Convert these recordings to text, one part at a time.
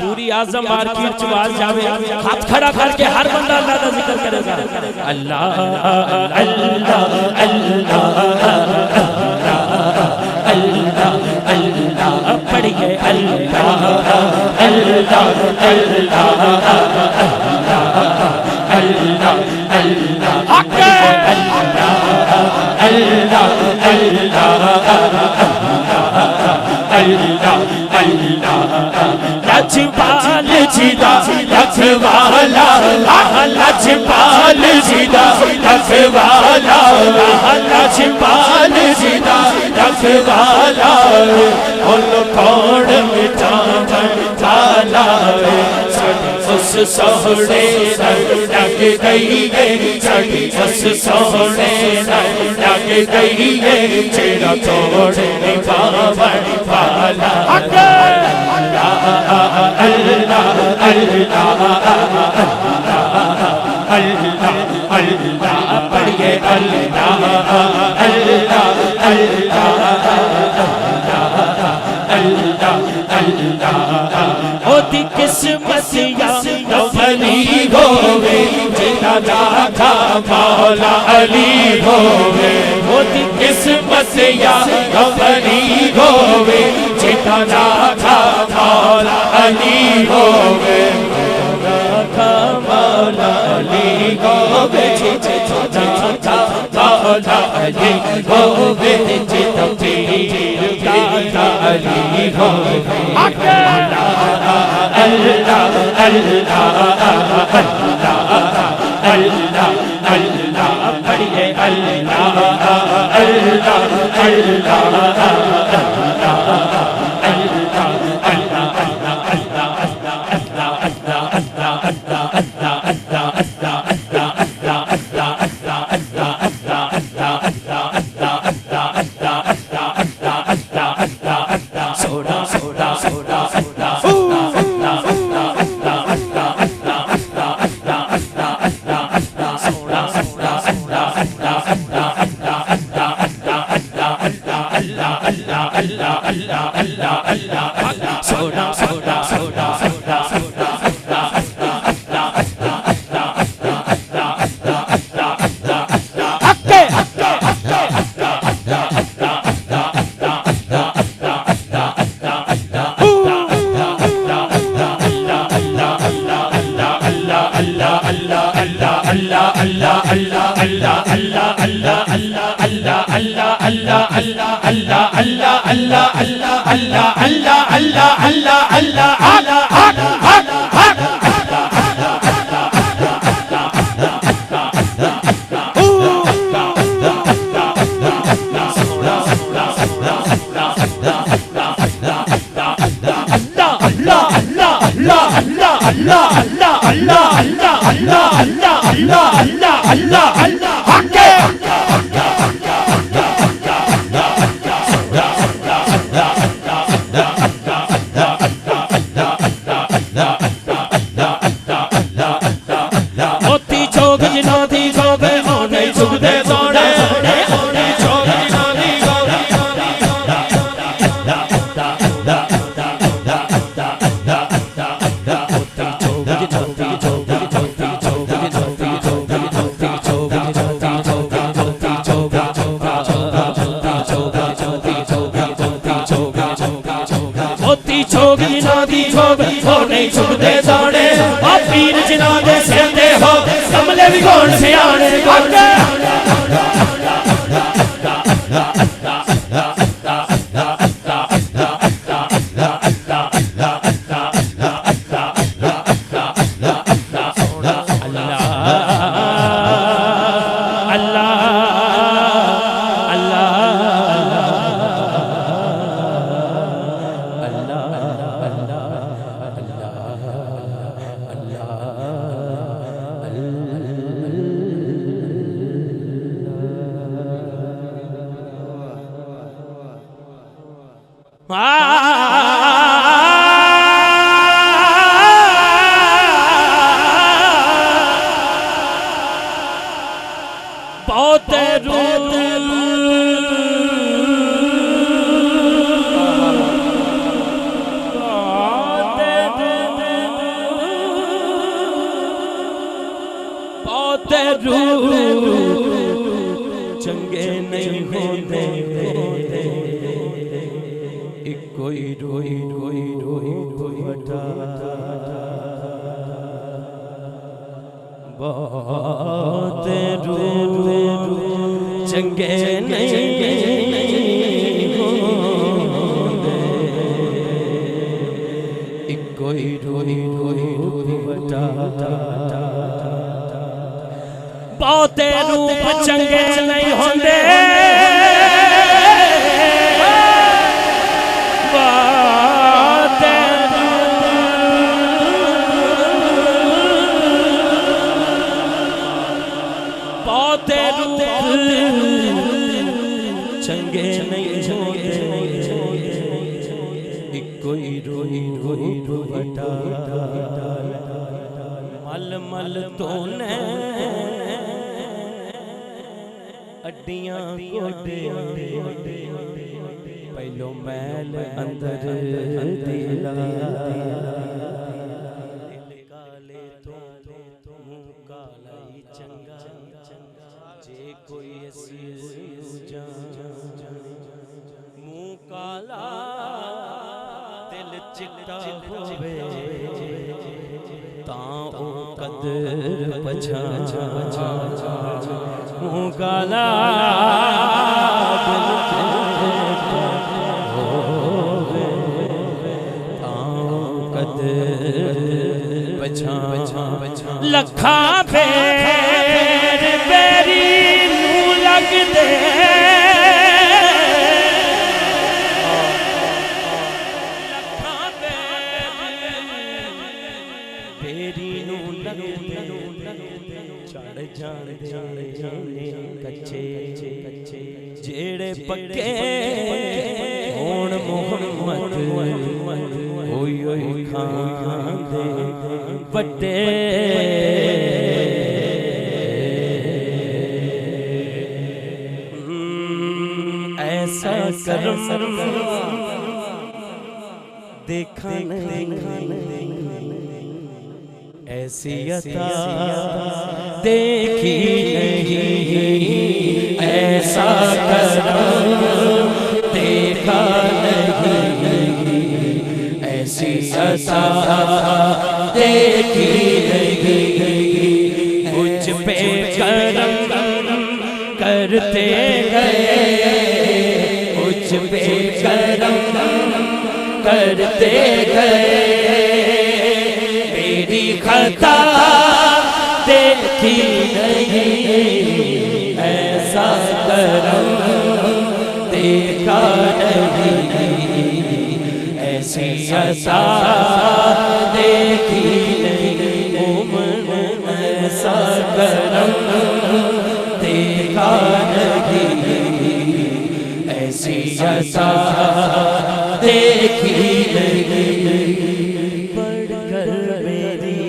पूरी आजम मार्केट च आवाज जावे हाथ खड़ा करके हर बंदा अल्लाह का जिक्र करेगा अल्लाह अल्लाह अल्लाह अल्लाह अल्लाह पढ़िए अल्लाह अल्लाह अल्लाह अल्लाह अल्लाह हक अल्लाह अल्लाह अल्लाह अल्लाह लजपाल जिदा लखवाला लजपाल जिदा लखवाला लजपाल जिदा लखवाला उन कौन मिटावन वाला उस सोहने लग गई है उस सोहने लग गई है तेरा तोड़ने पावन वाला अल्लाह अल्लाह अल्लाह अल्लाह पढ़िए अल्लाह अल्लाह अल्लाह अल्लाह होती किस्मत या वली होवे जिना दाता मौला अली होवे होती किस्मत या वली होवे जिना दाता मौला अली होवे मौला अली होवे जिना दाता मौला अली होवे जिना दाता अली होवे अल्लाह अल्लाह अल्लाह अल्लाह पढ़िए अल्लाह अल्लाह अल्लाह अल्लाह अल्लाह अल्लाह अल्लाह अल्लाह हक मोती चौक जिनादी गोबे ओने चुगदे दौड़े ओने चौक जिनादी गोबे मोती चौक जिनादी गोबे ओने चुगदे दौड़े पीर जिनादे सेंदे हो कमले भी कौन से आने चंगे नहीं होते एक कोई रोई रोई रोई रोई बटा बहुत चंगे नहीं होते एक कोई रोई रोई रोई बटा बहुते रूप चंगे नहीं होंदे बहुते रूप चंगे नहीं होंदे कोई रोई रोई बटा मल मल तो ने अड्डियां गोडे पहलो मैल अंदर दिला काले तो मुंह काला ही चंगा जे कोई ऐसी मुंह काला दिल चिट्टा होवे तां कदर पछा मुँह काला लखा फेर बेरी नूं लग दे बेरी नूं लग चढ़ जाने कच्चे जेड़े पक्के होण मोहम्मद ओई ओई खांदे बड़े ऐसा करम देखा ऐसी अता देखी नहीं ऐसा करम देखा नहीं ऐसी अता देखी नहीं कुछ पे करम करते गए कुछ पे करम करते गए मेरी खता देखी नहीं ऐसा करम देखा नहीं ऐसी अता देखी नहीं करम देखा नहीं, ऐसी अता देखी नहीं। बढ़कर मेरी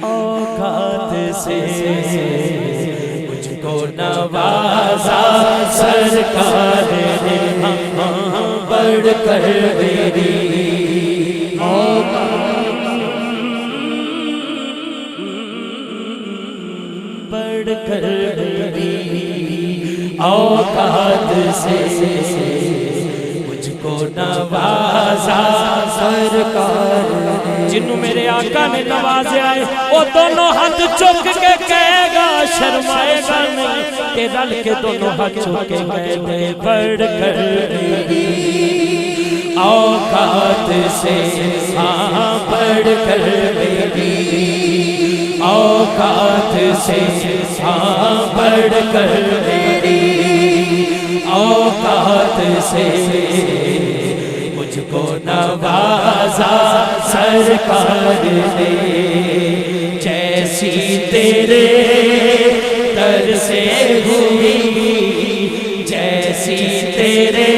औकात से मुझको नवाजा सरकार ने, बढ़कर मेरी बढ़कर मेरी औकात से मुझको नवाजा सरकार। जिन्हों मेरे आका ने नवाजे आए वो दोनों हाथ चुक के कहेगा, शर्माएगा नहीं कि रल के दोनों हाथ चुक के कहेंगे बढ़कर मेरी औकात से, हाँ बढ़कर मेरी औकात से, हाँ बढ़कर मेरी औकात से मुझको नवाजा सरकार ने। जैसी तेरे दर से हुई, जैसी तेरे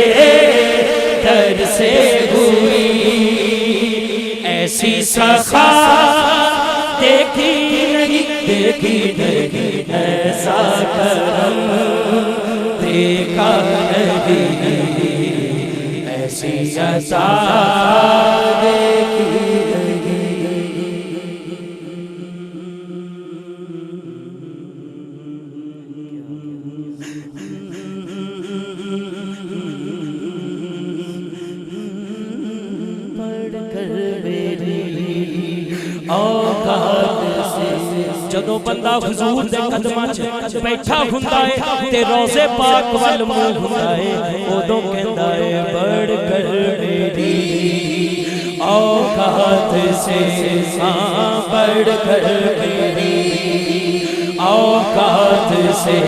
दर से हुई, ऐसी सखा देखी नहीं, देखी नहीं, ऐसा करम देखा नहीं, ऐसी अता देखी नहीं। बढ़कर मेरी औकात से, जदों बंदा हुजूर दे कदमां च बैठा हुंदा है ते रोज़े पाक वल मुंह हुंदा है, उदों कहंदा है बढ़कर मेरी औकात से, हाँ बढ़कर मेरी औकात से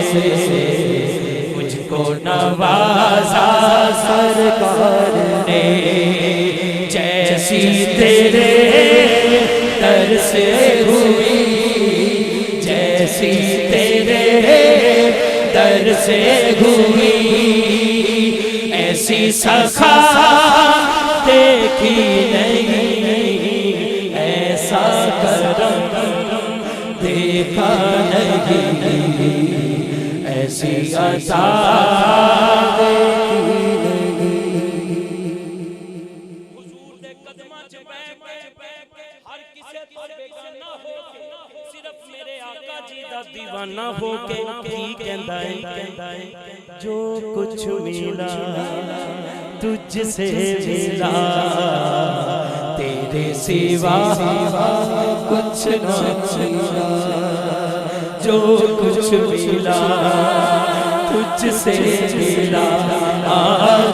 मुझको नवाजा सरकार ने। जैसी तेरे दर से हुई, जैसी तेरे दर से हुई, ऐसी सखा देखी नहीं, ऐसा करम देखा नहीं, ऐसी अता देखी नहीं। हुजूर दे कदमां च बैठ के हर किसे तो बेगाना हो के, सिर्फ मेरे आका जी दा दीवाना हो के की कहंदा है, जो कुछ मिला तुझसे मिला, तेरे सिवा कुछ न मिला, जो कुछ मिला तुझसे मिला,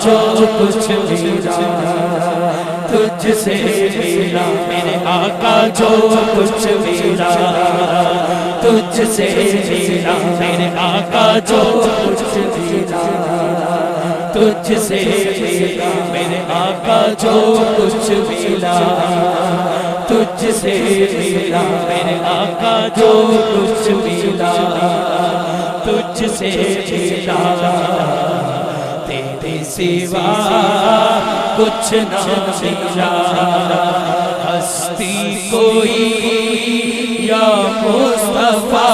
जो कुछ मिला तुझसे मिला, मेरे आका जो कुछ मिला तुझसे मिला, मेरे आका जो कुछ मिला तुझसे मिला, मेरे आका जो कुछ मिला तुझसे मिला, मेरे आका जो कुछ मिला तुझसे मिला, तेरे सिवा कुछ न मिला। हस्ती कोई या मुस्तफा,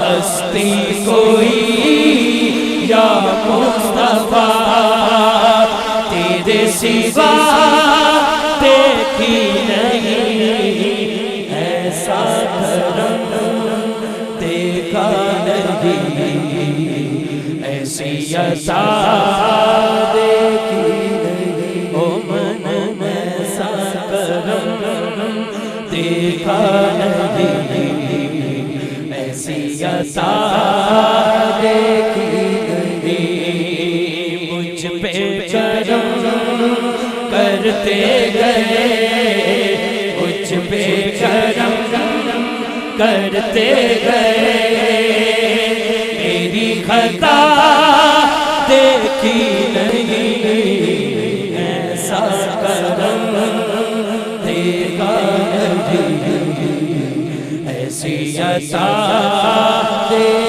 हस्ती कोई या मुस्तफा, तेरे सिवा देखी नहीं, ऐसा करम देखा नहीं, ऐसी अता देखी नहीं। ओ मन में ऐसा करम देखा नहीं, ऐसी अता देखी नहीं। मुझ पे करम करते गए, मुझ पे करम करते गए, मेरी खता देखी नहीं, ऐसा करम देखा नहीं, ऐसी अता दे